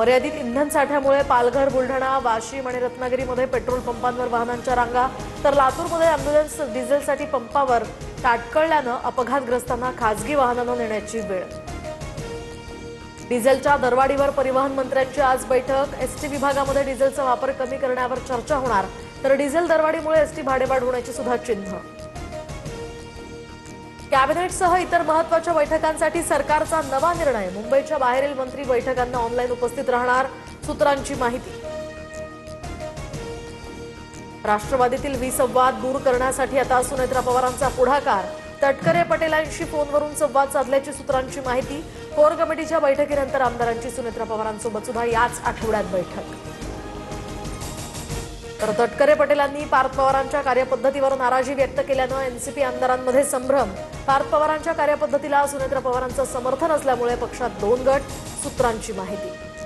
मर्यादित इंधन साठ्यामुळे पालघर, बुलढाणा, वाशिम आणि रत्नागिरीमध्ये पेट्रोल पंपांवर वाहनांच्या रांगा, तर लातूरमध्ये अँब्युलन्स डिझेलसाठी पंपावर ताटकळल्यानं अपघातग्रस्तांना खासगी वाहनानं नेण्याची वेळ. डिझेलच्या दरवाढीवर परिवहन मंत्र्यांची आज बैठक. एसटी विभागामध्ये डिझेलचा वापर कमी करण्यावर चर्चा होणार, तर डिझेल दरवाढीमुळे एसटी भाडेवाढ होण्याची सुद्धा चिन्ह. कॅबिनेटसह इतर महत्त्वाच्या बैठकांसाठी सरकारचा नवा निर्णय. मुंबईच्या बाहेरील मंत्री बैठकांना ऑनलाईन उपस्थित राहणार, सूत्रांची माहिती. राष्ट्रवादीतील विसंवाद दूर करण्यासाठी आता सुनेत्रा पवारांचा पुढाकार. तटकरे पटेलांशी फोनवरून संवाद साधल्याची सूत्रांची माहिती. कोर कमिटीच्या बैठकीनंतर आमदारांची सुनेत्रा पवारांसोबत सुद्धा याच आठवड्यात बैठक. तर तटकरे पटेलांनी पार्थ पवारांच्या कार्यपद्धतीवर नाराजी व्यक्त केल्यानं एनसीपी आमदारांमध्ये संभ्रम. पार्थ पवारांच्या कार्यपद्धतीला सुनेत्रा पवारांचं समर्थन असल्यामुळे पक्षात दोन गट, सूत्रांची माहिती.